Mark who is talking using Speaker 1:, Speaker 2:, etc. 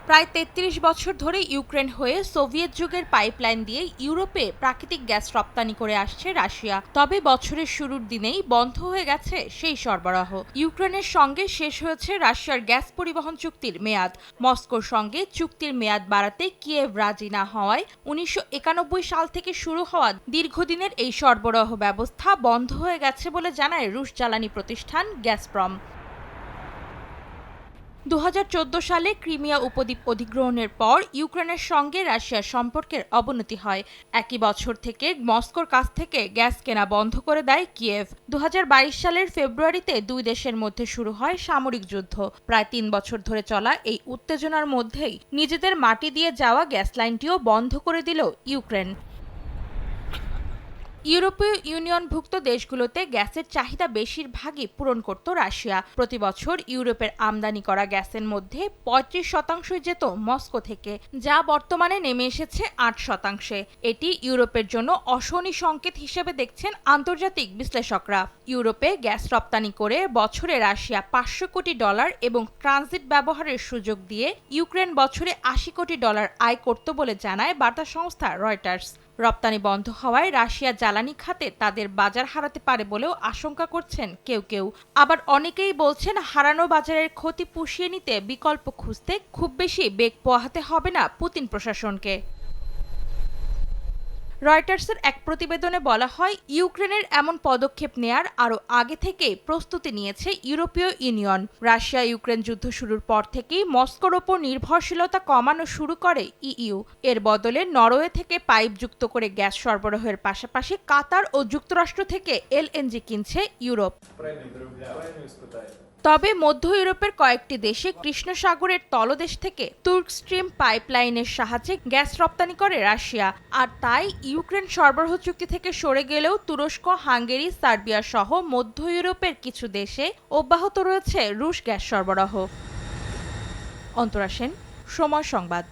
Speaker 1: প্রায় ৩৩ বছর ধরে ইউক্রেন হয়ে সোভিয়েত যুগের পাইপলাইন দিয়ে ইউরোপে প্রাকৃতিক গ্যাস রপ্তানি করে আসছে রাশিয়া। তবে বছরের শুরুর দিনেই বন্ধ হয়ে গেছে সেই সরবরাহ। ইউক্রেনের সঙ্গে শেষ হয়েছে রাশিয়ার গ্যাস পরিবহন চুক্তির মেয়াদ। মস্কোর সঙ্গে চুক্তির মেয়াদ বাড়াতে কিয়েভ রাজি না হওয়ায় ১৯৯১ সাল থেকে শুরু হওয়া দীর্ঘদিনের এই সরবরাহ ব্যবস্থা বন্ধ হয়ে গেছে বলে জানায় রুশ জ্বালানি প্রতিষ্ঠান গ্যাসপ্রম। ২০১৪ সালে ক্রিমিয়া উপদ্বীপ অধিগ্রহণের পর ইউক্রেনের সঙ্গে রাশিয়ার সম্পর্কের অবনতি হয়। একই বছর থেকে মস্কোর কাছ থেকে গ্যাস কেনা বন্ধ করে দেয় কিয়েভ। ২০২২ সালের ফেব্রুয়ারিতে দুই দেশের মধ্যে শুরু হয় সামরিক যুদ্ধ। প্রায় ৩ বছর ধরে চলা এই উত্তেজনার মধ্যেই নিজেদের মাটি দিয়ে যাওয়া গ্যাস লাইনটিও বন্ধ করে দিল ইউক্রেন। ইউরোপীয় ইউনিয়নভুক্ত দেশগুলোতে গ্যাসের চাহিদা বেশিরভাগই পূরণ করত রাশিয়া। প্রতি বছর ইউরোপের আমদানি করা গ্যাসের মধ্যে ৩৫% যেত মস্কো থেকে, যা বর্তমানে নেমে এসেছে ৮%। এটি ইউরোপের জন্য অশনি সংকেত হিসেবে দেখছেন আন্তর্জাতিক বিশ্লেষকরা। ইউরোপে গ্যাস রপ্তানি করে বছরে রাশিয়া $৫০০ কোটি এবং ট্রানজিট ব্যবহারের সুযোগ দিয়ে ইউক্রেন বছরে $৮০ কোটি আয় করত বলে জানায় বার্তা সংস্থা রয়টার্স। রপ্তানি বন্ধ হওয়ায় রাশিয়া জ্বালানি খাতে তাদের বাজার হারাতে পারে বলেও আশঙ্কা করছেন কেউ কেউ। আবার অনেকেই বলছেন হারানো বাজারের ক্ষতি পুষিয়ে নিতে বিকল্প খুঁজতে খুব বেশি বেগ পোহাতে হবে না পুতিন প্রশাসনকে। রয়টার্সের এক প্রতিবেদনে বলা হয়, ইউক্রেনের এমন পদক্ষেপ নেয়ার আরও আগে থেকেই প্রস্তুতি নিয়েছে ইউরোপীয় ইউনিয়ন। রাশিয়া ইউক্রেন যুদ্ধ শুরুর পর থেকেই মস্কোর ওপর নির্ভরশীলতা কমানো শুরু করে ইইউ। এর বদলে নরওয়ে থেকে পাইপ যুক্ত করে গ্যাস সরবরাহের পাশাপাশি কাতার ও যুক্তরাষ্ট্র থেকে এলএনজি কিনছে ইউরোপ। তবে মধ্য ইউরোপের কয়েকটি দেশে কৃষ্ণ সাগরের তলদেশ থেকে তুর্ক স্ট্রিম পাইপলাইনের সাহায্যে গ্যাস রপ্তানি করে রাশিয়া। আর তাই ইউক্রেন সরবরাহ চুক্তি থেকে সরে গেলেও তুরস্ক, হাঙ্গেরি, সার্বিয়া সহ মধ্য ইউরোপের কিছু দেশে অব্যাহত রয়েছে রুশ গ্যাস সরবরাহ। অন্তরা সেন, সময় সংবাদ।